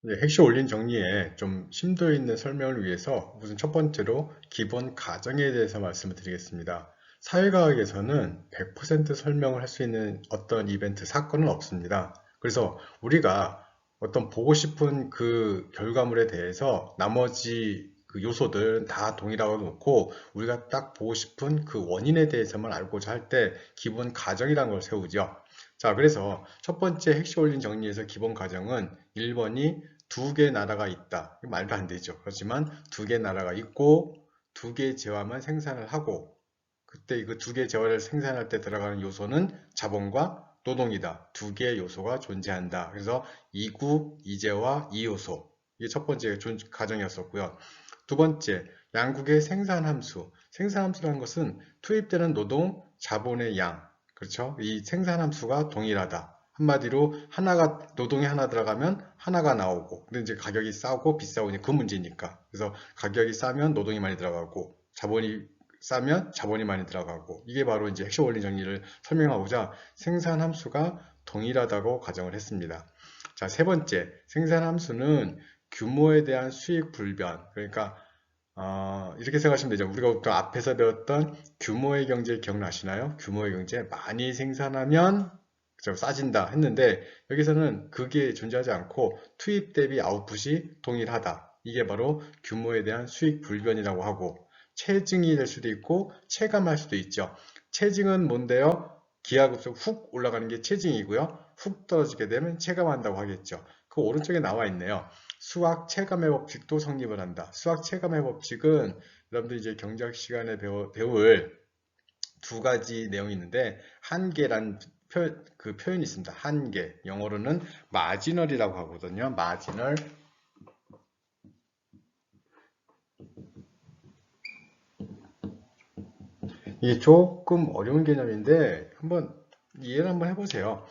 네, 핵심 원린 정리에 좀 심도 있는 설명을 위해서 우선 첫 번째로 기본 가정에 대해서 말씀을 드리겠습니다. 사회과학에서는 100% 설명을 할 수 있는 어떤 이벤트, 사건은 없습니다. 그래서 우리가 어떤 보고 싶은 그 결과물에 대해서 나머지 그 요소들은 다 동일하고 놓고 우리가 딱 보고 싶은 그 원인에 대해서만 알고자 할 때 기본 가정이라는 걸 세우죠. 자, 그래서 첫 번째 핵심 원린 정리에서 기본 가정은 1번이 두 개 나라가 있다. 말도 안 되죠. 그렇지만 두 개 나라가 있고 두 개 재화만 생산을 하고 그때 그 두 개 재화를 생산할 때 들어가는 요소는 자본과 노동이다. 두 개의 요소가 존재한다. 그래서 이구, 이재화, 이요소. 이게 첫 번째 가정이었었고요. 두 번째, 양국의 생산함수. 생산함수라는 것은 투입되는 노동, 자본의 양. 그렇죠? 이 생산함수가 동일하다. 한마디로 하나가 노동이 하나 들어가면 하나가 나오고 근데 이제 가격이 싸고 비싸고 그 문제니까 그래서 가격이 싸면 노동이 많이 들어가고 자본이 싸면 자본이 많이 들어가고 이게 바로 이제 핵심 원리 정리를 설명하고자 생산 함수가 동일하다고 가정을 했습니다. 자, 세 번째 생산 함수는 규모에 대한 수익 불변 그러니까 이렇게 생각하시면 되죠. 우리가 또 앞에서 배웠던 규모의 경제 기억나시나요? 규모의 경제 많이 생산하면 싸진다 했는데 여기서는 그게 존재하지 않고 투입 대비 아웃풋이 동일하다. 이게 바로 규모에 대한 수익 불변이라고 하고 체증이 될 수도 있고 체감할 수도 있죠. 체증은 뭔데요? 기하급수로 훅 올라가는 게 체증이고요. 훅 떨어지게 되면 체감한다고 하겠죠. 그 오른쪽에 나와 있네요. 수학 체감의 법칙도 성립을 한다. 수학 체감의 법칙은 여러분들 이제 경제학 시간에 배울 두 가지 내용이 있는데 한계란 그 표현이 있습니다. 한계. 영어로는 마지널이라고 하거든요. 마지널. 이게 조금 어려운 개념인데 한번 이해를 한번 해보세요.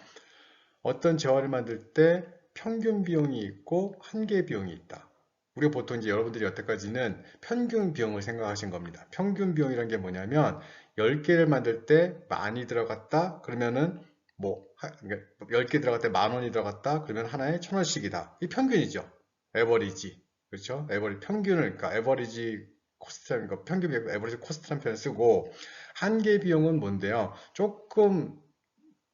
어떤 재화를 만들 때 평균 비용이 있고 한계 비용이 있다. 우리가 보통 이제 여러분들이 여태까지는 평균 비용을 생각하신 겁니다. 평균 비용이란 게 뭐냐면 10개를 만들 때 많이 들어갔다 그러면은 뭐 10개 들어갈 때 10,000원이 들어갔다 그러면 하나에 1,000원씩이다. 이 평균이죠. 에버리지. 그렇죠? 평균을 그러니까 에버리지 코스트라는 거 평균 비용 에버리지 코스트라는 표현을 쓰고 한계 비용은 뭔데요? 조금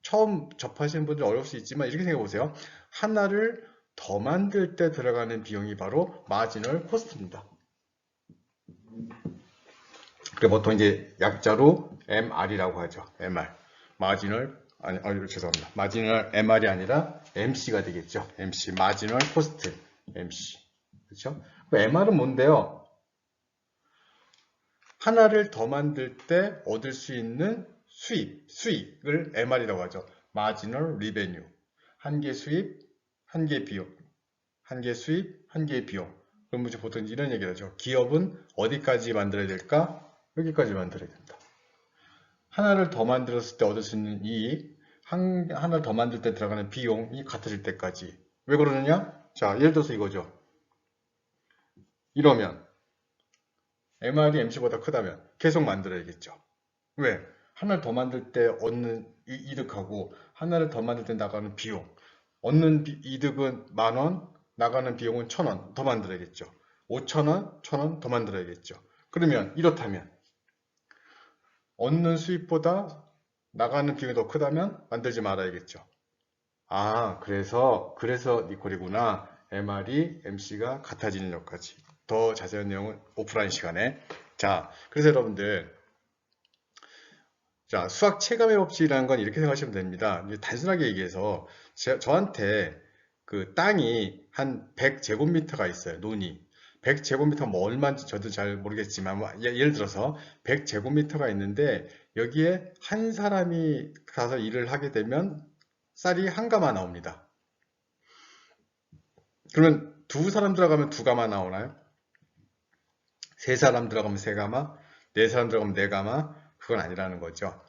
처음 접하시는 분들 어려울 수 있지만 이렇게 생각해 보세요. 하나를 더 만들 때 들어가는 비용이 바로 마지널 코스트입니다. 그래 보통 이제 약자로 MR이라고 하죠. MR. 마지널 죄송합니다. 마지널 MR이 아니라 MC가 되겠죠. MC 마지널 코스트 MC. 그렇죠? MR은 뭔데요? 하나를 더 만들 때 얻을 수 있는 수익을 MR이라고 하죠. Marginal Revenue. 한 개 수입, 한 개 비용. 한 개 수입, 한 개 비용. 그럼 이제 보통 이런 얘기를 하죠. 기업은 어디까지 만들어야 될까? 여기까지 만들어야 된다. 하나를 더 만들었을 때 얻을 수 있는 이익, 하나를 더 만들 때 들어가는 비용이 같아질 때까지. 왜 그러느냐? 자, 예를 들어서 이거죠. 이러면 MR이 MC보다 크다면 계속 만들어야겠죠. 왜? 하나를 더 만들 때 얻는 이득하고 하나를 더 만들 때 나가는 비용. 얻는 이득은 10,000원, 나가는 비용은 1,000원 더 만들어야겠죠. 5,000원, 1,000원 더 만들어야겠죠. 그러면 이렇다면 얻는 수입보다 나가는 비용이 더 크다면 만들지 말아야겠죠. 그래서 니콜이구나. MR이 MC가 같아지는 여기까지. 더 자세한 내용은 오프라인 시간에. 자, 그래서 여러분들 자, 수학 체감의 법칙이라는 건 이렇게 생각하시면 됩니다. 단순하게 얘기해서 저한테 그 땅이 한 100제곱미터가 있어요. 논이. 100제곱미터 뭐 얼마인지 저도 잘 모르겠지만 뭐 예를 들어서 100제곱미터가 있는데 여기에 한 사람이 가서 일을 하게 되면 쌀이 한 가마 나옵니다. 그러면 두 사람 들어가면 두 가마 나오나요? 세 사람 들어가면 세 가마? 네 사람 들어가면 네 가마? 그건 아니라는 거죠.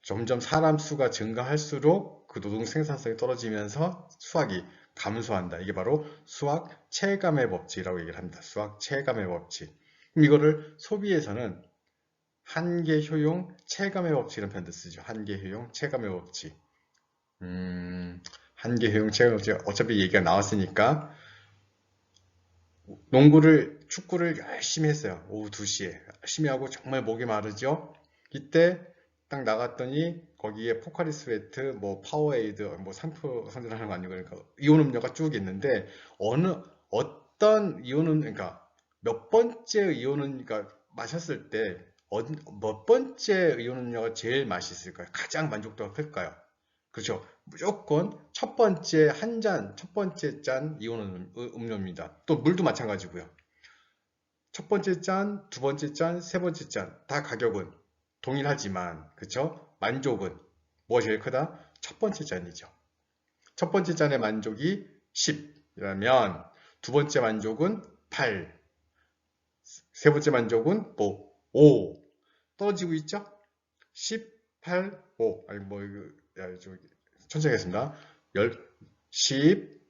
점점 사람 수가 증가할수록 그 노동 생산성이 떨어지면서 수학이 감소한다. 이게 바로 수학 체감의 법칙이라고 얘기를 합니다. 수학 체감의 법칙. 그럼 이거를 소비에서는 한계 효용 체감의 법칙이라는 표현도 쓰죠. 한계 효용 체감의 법칙. 한계 효용 체감의 법칙 어차피 얘기가 나왔으니까 축구를 열심히 했어요. 오후 2시에. 열심히 하고 정말 목이 마르죠? 이때 딱 나갔더니 거기에 포카리 스웨트, 뭐 파워에이드, 뭐 상표 선전하는 거 아니고 그러니까 이온 음료가 쭉 있는데 어떤 그러니까 몇 번째 그러니까 마셨을 때 몇 번째 이온 음료가 제일 맛있을까요? 가장 만족도가 클까요? 그렇죠. 무조건 첫 번째 짠 이온 음료입니다. 또 물도 마찬가지고요. 첫 번째 짠, 두 번째 짠, 세 번째 짠, 다 가격은 동일하지만, 그쵸? 만족은 뭐가 제일 크다? 첫 번째 짠이죠. 첫 번째 짠의 만족이 10이라면, 두 번째 만족은 8, 세 번째 만족은 뭐, 5. 떨어지고 있죠? 10, 8, 5. 아니, 뭐, 이거, 천천히 하겠습니다. 10,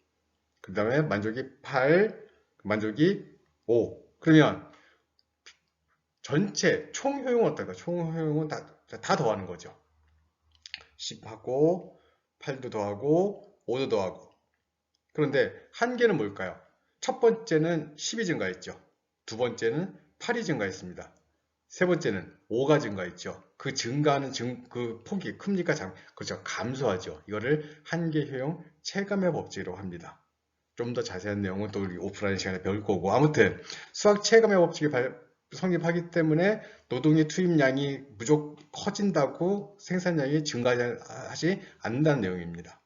그 다음에 만족이 8, 만족이 5. 그러면 전체 총 효용은 어떨까? 총 효용은 다 더하는 거죠. 10하고 8도 더하고 5도 더하고. 그런데 한계는 뭘까요? 첫 번째는 10이 증가했죠. 두 번째는 8이 증가했습니다. 세 번째는 5가 증가했죠. 그 증가하는 그 폭이 큽니까? 그렇죠. 감소하죠. 이거를 한계 효용 체감의 법칙이라고 합니다. 좀 더 자세한 내용은 또 우리 오프라인 시간에 배울 거고 아무튼 수학 체감의 법칙이 성립하기 때문에 노동의 투입량이 무조건 커진다고 생산량이 증가하지 않는다는 내용입니다.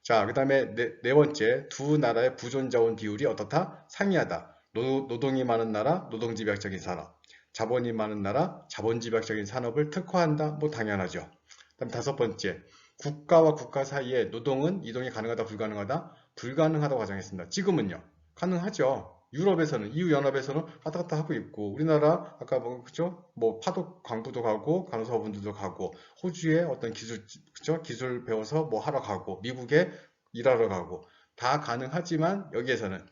자, 그 다음에 네 번째, 두 나라의 부존자원 비율이 어떻다? 상이하다. 노동이 많은 나라, 노동집약적인 산업. 자본이 많은 나라, 자본집약적인 산업을 특화한다. 뭐 당연하죠. 그다음 다섯 번째, 국가와 국가 사이에 노동은 이동이 가능하다, 불가능하다? 불가능하다고 가정했습니다. 지금은요? 가능하죠. 유럽에서는, EU 연합에서는 왔다 갔다 하고 있고, 우리나라, 아까 뭐, 그죠? 뭐, 파독 광부도 가고, 간호사분들도 가고, 호주에 어떤 그죠? 기술 배워서 뭐 하러 가고, 미국에 일하러 가고, 다 가능하지만, 여기에서는,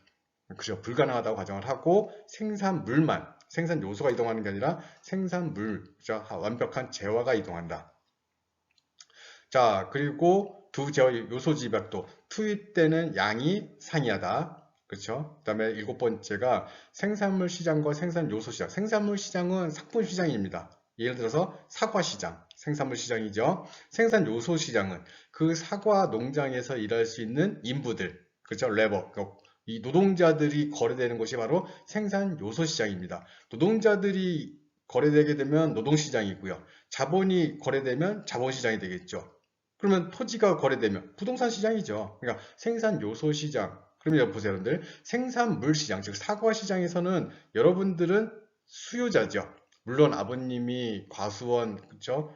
그죠? 불가능하다고 가정을 하고, 생산 요소가 이동하는 게 아니라 생산물, 그죠? 완벽한 재화가 이동한다. 자, 그리고 요소 집약도 투입되는 양이 상이하다. 그렇죠? 그다음에 일곱 번째가 생산물 시장과 생산 요소 시장. 생산물 시장은 상품 시장입니다. 예를 들어서 사과 시장, 생산물 시장이죠. 생산 요소 시장은 그 사과 농장에서 일할 수 있는 인부들, 그렇죠? 레버, 이 노동자들이 거래되는 곳이 바로 생산 요소 시장입니다. 노동자들이 거래되게 되면 노동 시장이고요. 자본이 거래되면 자본 시장이 되겠죠. 그러면 토지가 거래되면 부동산 시장이죠. 그러니까 생산 요소 시장. 그러면 보세요, 여러분들. 생산물 시장, 즉 사과 시장에서는 여러분들은 수요자죠. 물론 아버님이 과수원, 그렇죠?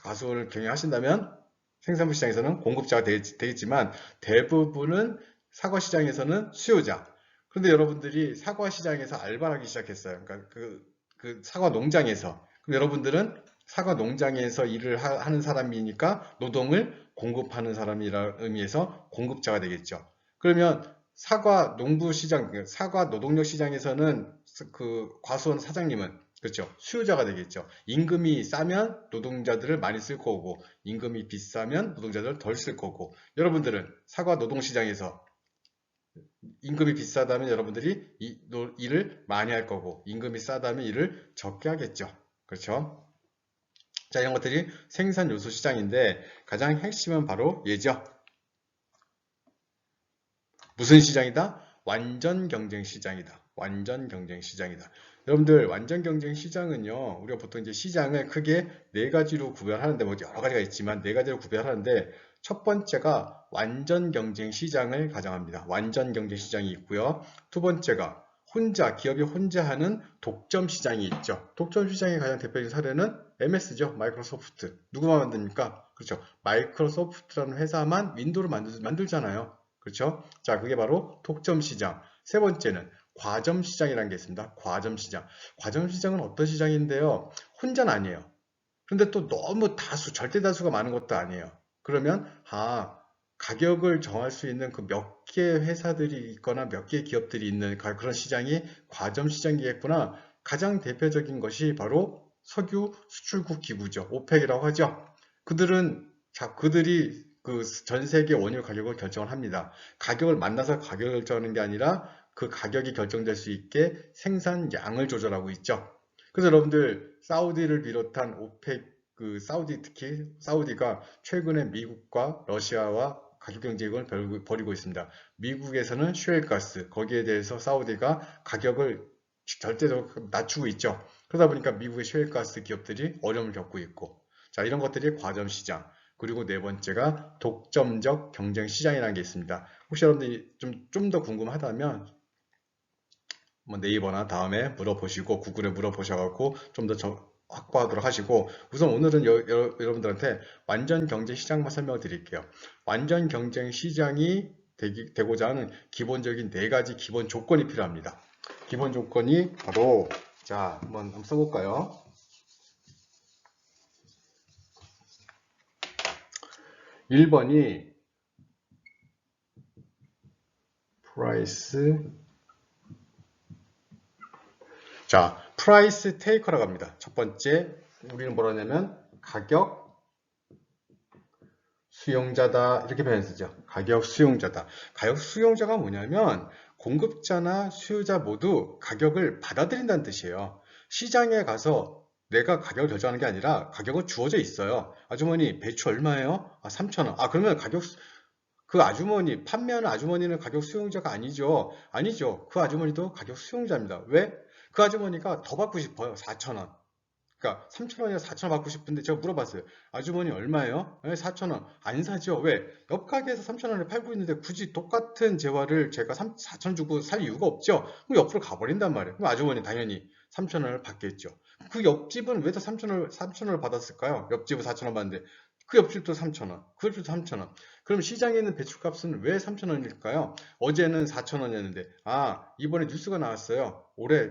과수원을 경영하신다면 생산물 시장에서는 공급자가 되겠지만 대부분은 사과 시장에서는 수요자. 그런데 여러분들이 사과 시장에서 알바를 하기 시작했어요. 그러니까 그 사과 농장에서. 그럼 여러분들은 사과 농장에서 일을 하는 사람이니까 노동을 공급하는 사람이라는 의미에서 공급자가 되겠죠. 그러면 사과 농부 시장, 사과 노동력 시장에서는 그 과수원 사장님은 그렇죠. 수요자가 되겠죠. 임금이 싸면 노동자들을 많이 쓸 거고, 임금이 비싸면 노동자들을 덜 쓸 거고, 여러분들은 사과 노동 시장에서 임금이 비싸다면 여러분들이 일을 많이 할 거고, 임금이 싸다면 일을 적게 하겠죠. 그렇죠? 자, 이런 것들이 생산 요소 시장인데 가장 핵심은 바로 얘죠. 무슨 시장이다? 완전 경쟁 시장이다. 완전 경쟁 시장이다. 여러분들 완전 경쟁 시장은요. 우리가 보통 이제 시장을 크게 네 가지로 구별하는데 뭐 여러 가지가 있지만 네 가지로 구별하는데 첫 번째가 완전 경쟁 시장을 가정합니다. 완전 경쟁 시장이 있고요. 두 번째가 기업이 혼자 하는 독점 시장이 있죠. 독점 시장의 가장 대표적인 사례는 MS죠. 마이크로소프트. 누구만 만듭니까? 그렇죠. 마이크로소프트라는 회사만 윈도우를 만들잖아요. 그렇죠? 자, 그게 바로 독점 시장. 세 번째는 과점 시장이라는 게 있습니다. 과점 시장. 과점 시장은 어떤 시장인데요? 혼자는 아니에요. 그런데 또 너무 절대 다수가 많은 것도 아니에요. 그러면, 가격을 정할 수 있는 그 몇 개 회사들이 있거나 몇 개 기업들이 있는 그런 시장이 과점 시장이겠구나. 가장 대표적인 것이 바로 석유 수출국 기구죠. 오펙이라고 하죠. 그들이 그 전 세계 원유 가격을 결정을 합니다. 가격을 만나서 가격을 결정하는 게 아니라 그 가격이 결정될 수 있게 생산량을 조절하고 있죠. 그래서 여러분들 사우디를 비롯한 오펙, 특히 사우디가 최근에 미국과 러시아와 가격 경쟁을 벌이고 있습니다. 미국에서는 셰일가스, 거기에 대해서 사우디가 가격을 절대적으로 낮추고 있죠. 그러다 보니까 미국의 셰일가스 기업들이 어려움을 겪고 있고, 자, 이런 것들이 과점 시장. 그리고 네 번째가 독점적 경쟁 시장이라는 게 있습니다. 혹시 여러분들이 좀 더 궁금하다면 뭐 네이버나 다음에 물어보시고 구글에 물어보셔갖고 좀 더 확보하도록 하시고, 우선 오늘은 여러분들한테 완전 경쟁 시장만 설명을 드릴게요. 완전 경쟁 시장이 되고자 하는 기본적인 네 가지 기본 조건이 필요합니다. 기본 조건이 바로, 자, 한번 써볼까요? 1번이 price, 자, 프라이스 테이커라고 합니다. 첫 번째, 우리는 뭐라 하냐면 가격 수용자다, 이렇게 표현했죠. 가격 수용자다. 가격 수용자가 뭐냐면 공급자나 수요자 모두 가격을 받아들인다는 뜻이에요. 시장에 가서 내가 가격을 결정하는 게 아니라 가격은 주어져 있어요. 아주머니, 배추 얼마예요? 아, 3,000원. 아, 그러면 그 아주머니, 판매하는 아주머니는 가격 수용자가 아니죠. 아니죠. 그 아주머니도 가격 수용자입니다. 왜? 그 아주머니가 더 받고 싶어요. 4,000원. 그러니까 3,000원이나 4,000원 받고 싶은데 제가 물어봤어요. 아주머니 얼마예요? 네, 4,000원. 안 사죠. 왜? 옆 가게에서 3,000원에 팔고 있는데 굳이 똑같은 재화를 제가 4,000원 주고 살 이유가 없죠. 그럼 옆으로 가버린단 말이에요. 그럼 아주머니 당연히 3,000원을 받겠죠. 그 옆집은 왜 더 3,000원을 받았을까요? 옆집은 4,000원 받는데 그 옆집도 3,000원, 그 옆집도 3,000원. 그럼 시장에 있는 배추값은 왜 3,000원일까요? 어제는 4,000원이었는데, 아, 이번에 뉴스가 나왔어요. 올해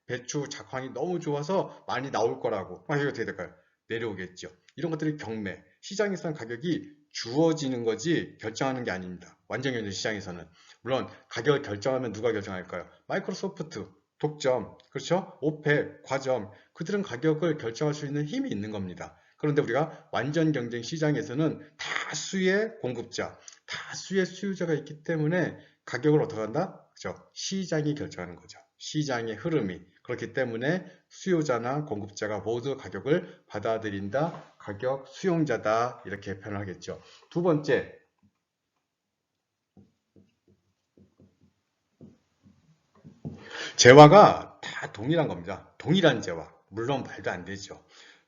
배추 작황이 너무 좋아서 많이 나올 거라고. 이게 어떻게 될까요? 내려오겠죠. 이런 것들이 경매. 시장에서는 가격이 주어지는 거지 결정하는 게 아닙니다. 완전 경제 시장에서는. 물론 가격을 결정하면 누가 결정할까요? 마이크로소프트, 독점, 그렇죠? 오펙, 과점. 그들은 가격을 결정할 수 있는 힘이 있는 겁니다. 그런데 우리가 완전 경쟁 시장에서는 다수의 공급자, 다수의 수요자가 있기 때문에 가격을 어떻게 한다? 그죠? 시장이 결정하는 거죠. 시장의 흐름이. 그렇기 때문에 수요자나 공급자가 모두 가격을 받아들인다, 가격 수용자다, 이렇게 표현하겠죠. 두 번째, 재화가 다 동일한 겁니다. 동일한 재화. 물론 말도 안 되죠.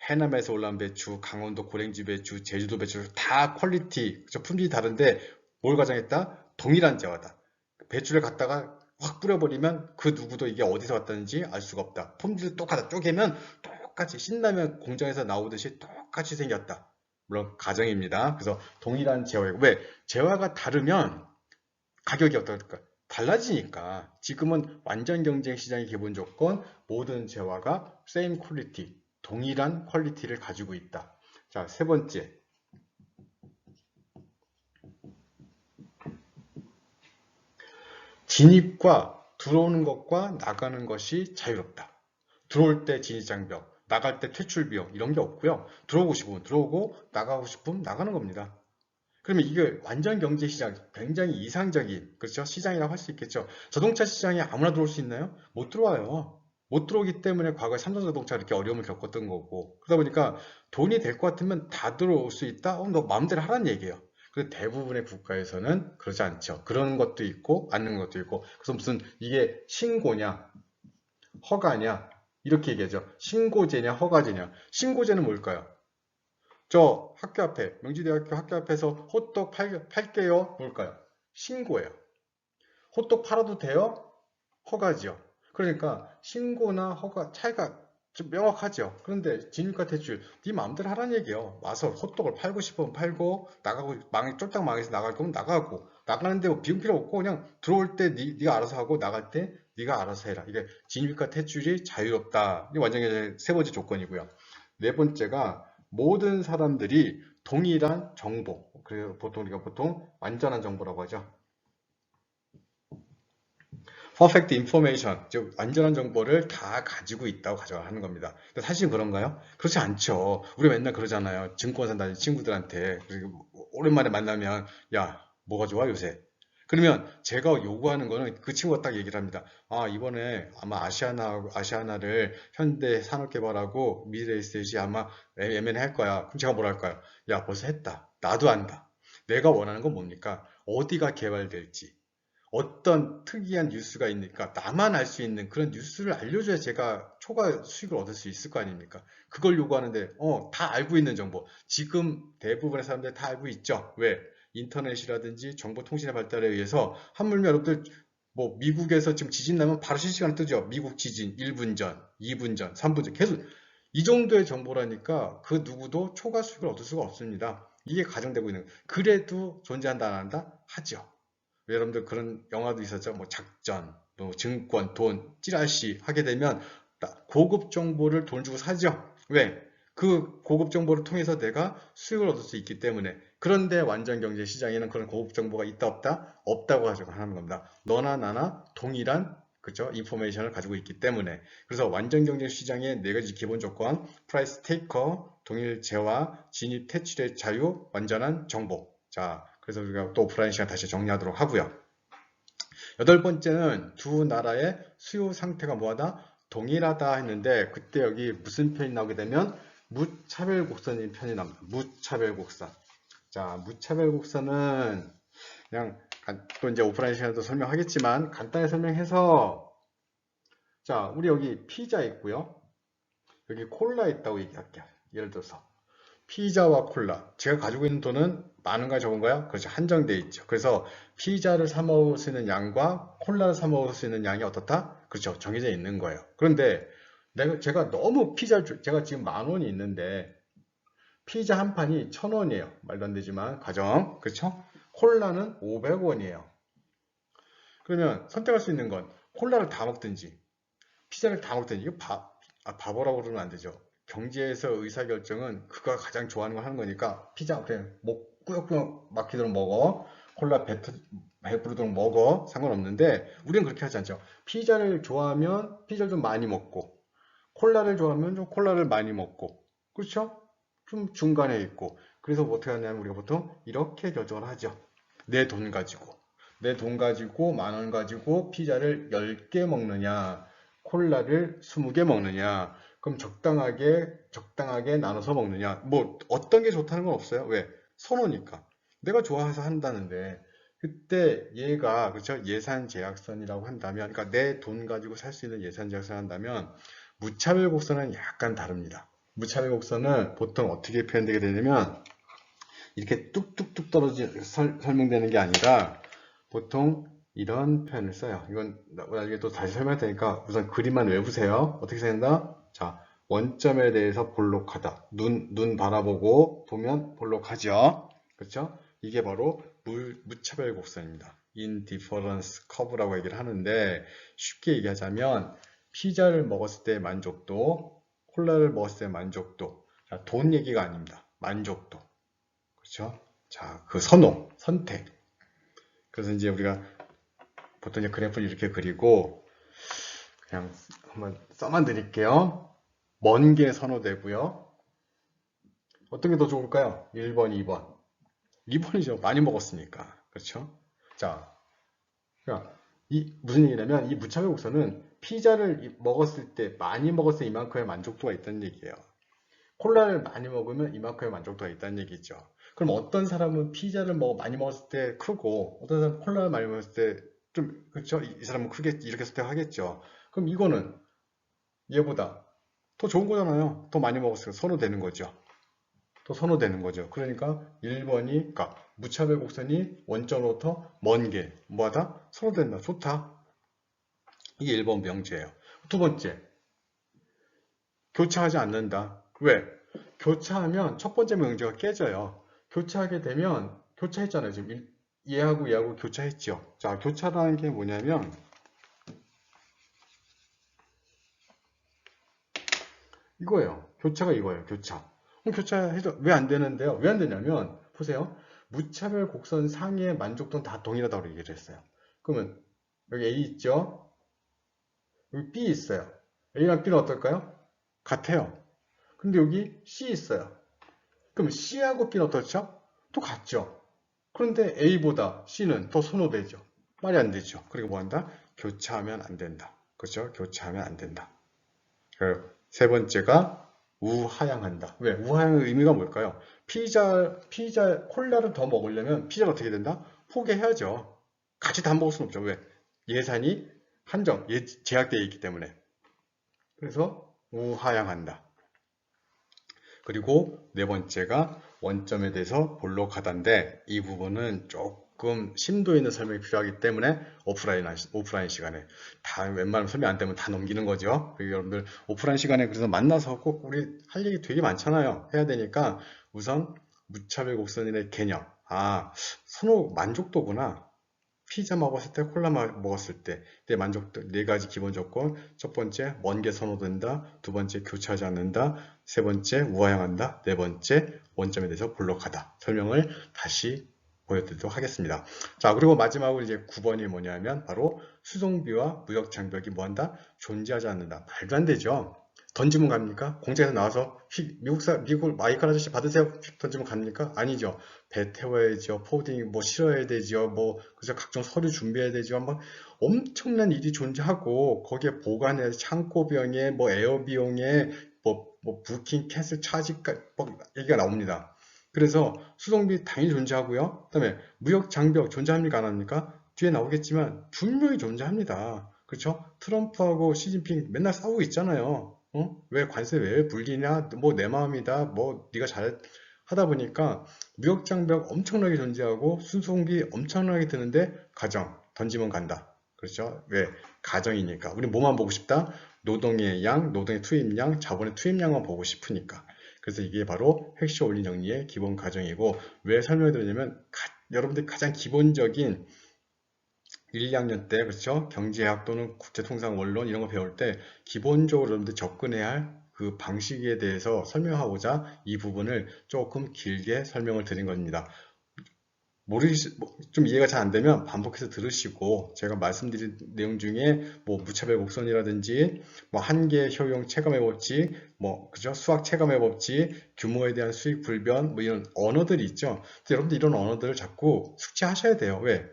해남에서 올라온 배추, 강원도 고랭지 배추, 제주도 배추 다 퀄리티, 품질이 다른데 뭘 가정했다? 동일한 재화다. 배추를 갖다가 확 뿌려버리면 그 누구도 이게 어디서 왔다는지 알 수가 없다. 품질도 똑같다. 쪼개면 똑같이 신라면 공장에서 나오듯이 똑같이 생겼다. 물론 가정입니다. 그래서 동일한 재화이고, 왜? 재화가 다르면 가격이 어떨까? 달라지니까. 지금은 완전 경쟁 시장의 기본 조건, 모든 재화가 same quality, 동일한 퀄리티를 가지고 있다. 자, 세 번째. 진입과 들어오는 것과 나가는 것이 자유롭다. 들어올 때 진입장벽, 나갈 때 퇴출비용 이런 게 없고요. 들어오고 싶으면 들어오고 나가고 싶으면 나가는 겁니다. 그러면 이게 완전 경제 시장, 굉장히 이상적인, 그렇죠? 시장이라고 할 수 있겠죠. 자동차 시장에 아무나 들어올 수 있나요? 못 들어와요. 못 들어오기 때문에 과거에 삼성자동차가 이렇게 어려움을 겪었던 거고, 그러다 보니까 돈이 될 것 같으면 다 들어올 수 있다? 너 마음대로 하라는 얘기예요. 근데 대부분의 국가에서는 그러지 않죠. 그런 것도 있고, 않는 것도 있고. 그래서 무슨 이게 신고냐, 허가냐, 이렇게 얘기하죠. 신고제냐, 허가제냐. 신고제는 뭘까요? 저 학교 앞에, 명지대학교 학교 앞에서 호떡 팔게요. 뭘까요? 신고예요. 호떡 팔아도 돼요? 허가죠. 그러니까 신고나 허가 차이가 좀 명확하죠. 그런데 진입과 퇴출, 네 마음대로 하라는 얘기예요. 와서 호떡을 팔고 싶으면 팔고, 나가고 쫄딱 망해서 나갈 거면 나가고, 나가는데 뭐 비용 필요 없고 그냥 들어올 때 네가 알아서 하고 나갈 때 네가 알아서 해라. 이게 진입과 퇴출이 자유롭다. 이게 완전히 세 번째 조건이고요. 네 번째가 모든 사람들이 동일한 정보, 그래서 우리가 보통 완전한 정보라고 하죠. perfect information, 즉 완전한 정보를 다 가지고 있다고 가정하는 겁니다. 근데 사실 그런가요? 그렇지 않죠. 우리 맨날 그러잖아요. 증권사 다니는 친구들한테 오랜만에 만나면 야, 뭐가 좋아 요새? 그러면 제가 요구하는 거는 그 친구가 딱 얘기를 합니다. 아, 이번에 아마 아시아나를 현대 산업개발하고 미래에셋이 아마 M&A 할 거야. 그럼 제가 뭐라 할까요? 야, 벌써 했다. 나도 안다. 내가 원하는 건 뭡니까? 어디가 개발될지. 어떤 특이한 뉴스가 있으니까 나만 알 수 있는 그런 뉴스를 알려줘야 제가 초과 수익을 얻을 수 있을 거 아닙니까? 그걸 요구하는데, 다 알고 있는 정보. 지금 대부분의 사람들이 다 알고 있죠. 왜? 인터넷이라든지 정보통신의 발달에 의해서 하물며 여러분들 뭐 미국에서 지금 지진 나면 바로 실시간으로 뜨죠. 미국 지진 1분 전, 2분 전, 3분 전. 계속 이 정도의 정보라니까 그 누구도 초과 수익을 얻을 수가 없습니다. 이게 가정되고 있는 거예요. 그래도 존재한다 안 한다? 하죠. 여러분들 그런 영화도 있었죠. 뭐 작전, 뭐 증권, 돈, 찌라시 하게 되면 고급 정보를 돈 주고 사죠. 왜? 그 고급 정보를 통해서 내가 수익을 얻을 수 있기 때문에. 그런데 완전 경제 시장에는 그런 고급 정보가 있다 없다? 없다고 가지고 하는 겁니다. 너나 나나 동일한 그죠? 인포메이션을 가지고 있기 때문에. 그래서 완전 경제 시장의 네 가지 기본 조건, 프라이스 테이커, 동일 재화, 진입 퇴출의 자유, 완전한 정보. 자, 그래서 우리가 또 오프라인 시간 다시 정리하도록 하고요. 여덟 번째는 두 나라의 수요 상태가 뭐하다? 동일하다 했는데 그때 여기 무슨 편이 나오게 되면 무차별 곡선인 편이 나옵니다. 무차별 곡선. 자, 무차별 곡선은 그냥 또 이제 오프라인 시간에도 설명하겠지만 간단히 설명해서 자, 우리 여기 피자 있고요. 여기 콜라 있다고 얘기할게요. 예를 들어서 피자와 콜라. 제가 가지고 있는 돈은 많은가요, 적은가요? 그렇죠. 한정되어 있죠. 그래서 피자를 사 먹을 수 있는 양과 콜라를 사 먹을 수 있는 양이 어떻다? 그렇죠. 정해져 있는 거예요. 그런데 제가 너무 제가 지금 10,000원이 있는데 피자 한 판이 1,000원이에요. 말도 안 되지만 가정. 그렇죠? 콜라는 500원이에요. 그러면 선택할 수 있는 건 콜라를 다 먹든지 피자를 다 먹든지 이거 바보라고 그러면 안 되죠. 경제에서 의사결정은 그가 가장 좋아하는 걸 하는 거니까 피자 그냥 목 꾸역꾸역 막히도록 먹어. 콜라 배부르도록 먹어. 상관없는데 우리는 그렇게 하지 않죠. 피자를 좋아하면 피자를 좀 많이 먹고 콜라를 좋아하면 좀 콜라를 많이 먹고 그렇죠? 좀 중간에 있고 그래서 뭐 어떻게 하냐면 우리가 보통 이렇게 결정을 하죠. 내 돈 가지고 내 돈 가지고 10,000원 가지고 피자를 10개 먹느냐 콜라를 20개 먹느냐 그럼 적당하게 나눠서 먹느냐 뭐 어떤 게 좋다는 건 없어요. 왜? 선호니까 내가 좋아해서 한다는데 그때 얘가 그렇죠 예산 제약선이라고 한다면 그러니까 내 돈 가지고 살 수 있는 예산 제약선 한다면 무차별 곡선은 약간 다릅니다. 무차별 곡선은 보통 어떻게 표현되게 되냐면 이렇게 뚝뚝뚝 설명되는 게 아니라 보통 이런 표현을 써요. 이건 나중에 또 다시 설명할 테니까 우선 그림만 외우세요. 어떻게 생각한다? 자, 원점에 대해서 볼록하다. 눈 바라보고 보면 볼록하죠. 그렇죠? 이게 바로 무차별 곡선입니다. indifference curve라고 얘기를 하는데 쉽게 얘기하자면 피자를 먹었을 때 만족도, 콜라를 먹었을 때 만족도. 자, 돈 얘기가 아닙니다. 만족도. 그렇죠? 자, 그 선택. 그래서 이제 우리가 보통 이제 그래프를 이렇게 그리고 그냥 한번 써만 드릴게요. 먼 게 선호되고요. 어떤 게 더 좋을까요? 1번, 2번. 2번이죠. 많이 먹었으니까. 그렇죠? 자, 그러니까 무슨 얘기냐면 이 무차별 곡선은 피자를 먹었을 때 많이 먹었을 때 이만큼의 만족도가 있다는 얘기예요. 콜라를 많이 먹으면 이만큼의 만족도가 있다는 얘기죠. 그럼 어떤 사람은 피자를 많이 먹었을 때 크고 어떤 사람은 콜라를 많이 먹었을 때 좀 그렇죠? 이 사람은 크게 이렇게 선택하겠죠. 그럼 이거는 얘보다 더 좋은 거잖아요. 더 많이 먹었으니까 선호되는 거죠. 더 선호되는 거죠. 그러니까 1번이 그러니까 무차별 곡선이 원점으로부터 먼 게 뭐하다? 선호된다. 좋다. 이게 1번 명제예요. 두 번째, 교차하지 않는다. 왜? 교차하면 첫 번째 명제가 깨져요. 교차하게 되면 교차했잖아요. 지금 얘하고 교차했죠. 자, 교차라는 게 뭐냐면 이거예요. 교차가 이거예요. 교차. 그럼 교차해서 왜 안 되는데요? 왜 안 되냐면 보세요. 무차별 곡선 상의 만족도는 다 동일하다고 얘기를 했어요. 그러면 여기 A 있죠? 여기 B 있어요. A랑 B는 어떨까요? 같아요. 근데 여기 C 있어요. 그럼 C하고 B는 어떻죠? 또 같죠. 그런데 A보다 C는 더 선호되죠. 말이 안 되죠. 그리고 뭐 한다? 교차하면 안 된다. 그렇죠? 교차하면 안 된다. 세 번째가 우하향한다. 왜? 우하향의 의미가 뭘까요? 콜라를 더 먹으려면 피자를 어떻게 된다? 포기해야죠. 같이 다 먹을 수는 없죠. 왜? 예산이 제약되어 있기 때문에. 그래서 우하향한다. 그리고 네 번째가 원점에 대해서 볼록하다인데 이 부분은 조금 심도 있는 설명이 필요하기 때문에 오프라인 시간에 다 웬만하면 설명 안 되면 다 넘기는 거죠. 그리고 여러분들 오프라인 시간에 그래서 만나서 꼭 우리 할 얘기 되게 많잖아요. 해야 되니까 우선 무차별 곡선이의 개념. 선호 만족도구나. 피자 먹었을 때, 콜라 먹었을 때, 내 만족도, 네 가지 기본 조건. 첫 번째, 먼 게 선호된다. 두 번째, 교차하지 않는다. 세 번째, 우아향한다. 네 번째, 원점에 대해서 볼록하다. 설명을 다시 보여드리도록 하겠습니다. 자, 그리고 마지막으로 이제 9번이 뭐냐면, 바로 수송비와 무역장벽이 뭐한다? 존재하지 않는다. 말도 안 되죠. 던지면 갑니까? 공장에서 나와서 미국 마이클 아저씨 받으세요. 던지면 갑니까? 아니죠. 배 태워야죠. 포딩 뭐 실어야 되죠. 그래서 각종 서류 준비해야 되죠. 막 엄청난 일이 존재하고 거기에 보관해 창고 비용에 에어 비용에 부킹 캔슬 차지까지 얘기가 나옵니다. 그래서 수송비 당연히 존재하고요. 그다음에 무역 장벽 존재합니까? 안 합니까? 뒤에 나오겠지만 분명히 존재합니다. 그렇죠? 트럼프하고 시진핑 맨날 싸우고 있잖아요. 왜 관세 왜 불리냐? 내 마음이다. 네가 잘 하다 보니까 무역 장벽 엄청나게 존재하고 수송비 엄청나게 드는데 던지면 간다. 그렇죠? 왜? 가정이니까. 우리 뭐만 보고 싶다? 노동의 양, 노동의 투입량, 자본의 투입량만 보고 싶으니까. 그래서 이게 바로 획시 올린 정리의 기본 가정이고 왜 설명을 드리냐면 여러분들 가장 기본적인 1, 2학년 때 그렇죠? 경제학 또는 국제통상 원론 이런 거 배울 때 기본적으로 여러분들 접근해야 할 그 방식에 대해서 설명하고자 이 부분을 조금 길게 설명을 드린 겁니다. 좀 이해가 잘 안 되면 반복해서 들으시고 제가 말씀드린 내용 중에 무차별 곡선이라든지 한계 효용 체감의 법칙 그죠? 수학 체감의 법칙 규모에 대한 수익 불변 이런 언어들이 있죠. 여러분들 이런 언어들을 자꾸 숙지하셔야 돼요. 왜?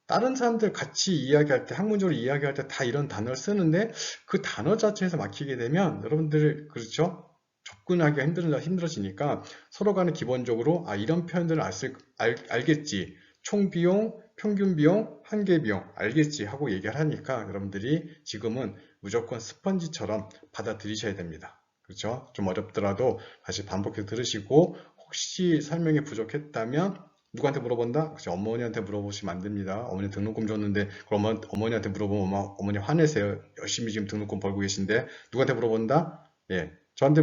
다른 사람들 같이 이야기할 때, 학문적으로 이야기할 때 다 이런 단어를 쓰는데 그 단어 자체에서 막히게 되면 여러분들, 그렇죠? 접근하기가 힘들어지니까 서로 간에 기본적으로 이런 표현들을 알겠지. 총 비용, 평균 비용, 한계 비용 알겠지 하고 얘기를 하니까 여러분들이 지금은 무조건 스펀지처럼 받아들이셔야 됩니다. 그렇죠? 좀 어렵더라도 다시 반복해서 들으시고 혹시 설명이 부족했다면 누구한테 물어본다? 그치, 어머니한테 물어보시면 안 됩니다. 어머니 등록금 줬는데 그럼 어머니한테 물어보면 어머니 화내세요. 열심히 지금 등록금 벌고 계신데 누구한테 물어본다? 예, 저한테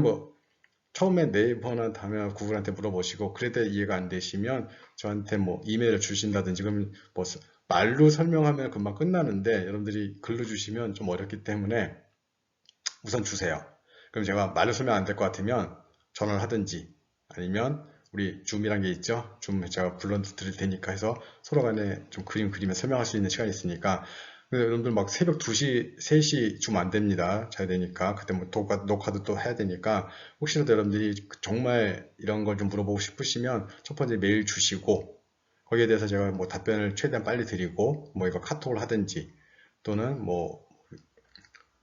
처음에 네이버나 다음에 구글한테 물어보시고 그래도 이해가 안 되시면 저한테 이메일을 주신다든지 그러면 말로 설명하면 금방 끝나는데 여러분들이 글로 주시면 좀 어렵기 때문에 우선 주세요. 그럼 제가 말로 설명 안 될 것 같으면 전화를 하든지 아니면 우리 줌이란 게 있죠. 줌 제가 불러드릴 테니까 해서 서로 간에 좀 그리며 설명할 수 있는 시간이 있으니까 여러분들 새벽 2시, 3시 줌 안 됩니다. 자야 되니까 그때 녹화도 또 해야 되니까 혹시라도 여러분들이 정말 이런 걸 좀 물어보고 싶으시면 첫 번째 메일 주시고 거기에 대해서 제가 답변을 최대한 빨리 드리고 이거 카톡을 하든지 또는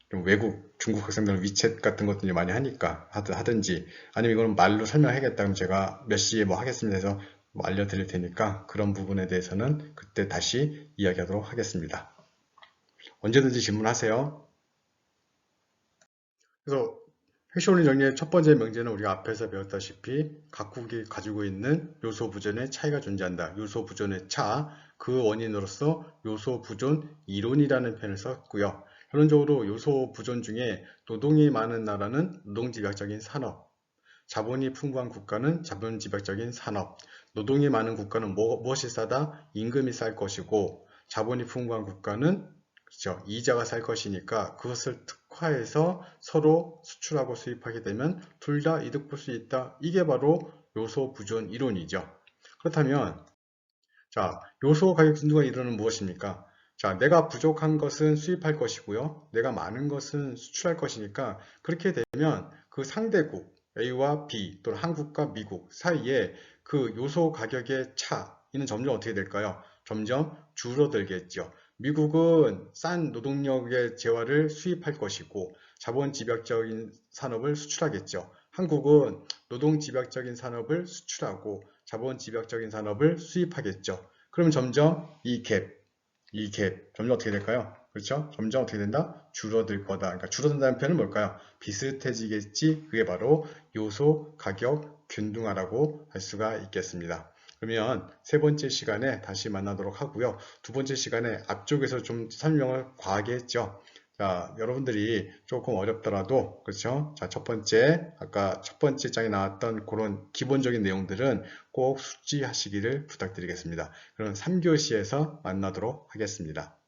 좀 외국 중국 학생들은 위챗 같은 것도 많이 하니까 하든지 아니면 이거는 말로 설명하겠다 그럼 제가 몇 시에 하겠습니다 해서 알려드릴 테니까 그런 부분에 대해서는 그때 다시 이야기하도록 하겠습니다. 언제든지 질문하세요. 그래서 핵심원리 정리의 첫 번째 명제는 우리가 앞에서 배웠다시피 각국이 가지고 있는 요소 부존의 차이가 존재한다. 요소 부존의 차, 그 원인으로서 요소 부존 이론이라는 표현을 썼고요. 결론적으로 요소 부존 중에 노동이 많은 나라는 노동집약적인 산업, 자본이 풍부한 국가는 자본집약적인 산업, 노동이 많은 국가는 무엇이 싸다? 임금이 쌀 것이고 자본이 풍부한 국가는 그렇죠. 이자가 쌀 것이니까 그것을 특화해서 서로 수출하고 수입하게 되면 둘 다 이득 볼 수 있다. 이게 바로 요소 부존 이론이죠. 그렇다면 자, 요소 가격 진동의 이론은 무엇입니까? 자, 내가 부족한 것은 수입할 것이고요. 내가 많은 것은 수출할 것이니까 그렇게 되면 그 상대국 A와 B 또는 한국과 미국 사이에 그 요소 가격의 차, 이는 점점 어떻게 될까요? 점점 줄어들겠죠. 미국은 싼 노동력의 재화를 수입할 것이고 자본 집약적인 산업을 수출하겠죠. 한국은 노동 집약적인 산업을 수출하고 자본 집약적인 산업을 수입하겠죠. 그러면 점점 이 갭 점점 어떻게 될까요? 그렇죠? 점점 어떻게 된다? 줄어들 거다. 그러니까 줄어든다는 표현은 뭘까요? 비슷해지겠지. 그게 바로 요소 가격 균등화라고 할 수가 있겠습니다. 그러면 세 번째 시간에 다시 만나도록 하고요. 두 번째 시간에 앞쪽에서 좀 설명을 과하게 했죠. 자, 여러분들이 조금 어렵더라도, 그렇죠? 자, 아까 첫 번째 장에 나왔던 그런 기본적인 내용들은 꼭 숙지하시기를 부탁드리겠습니다. 그럼 3교시에서 만나도록 하겠습니다.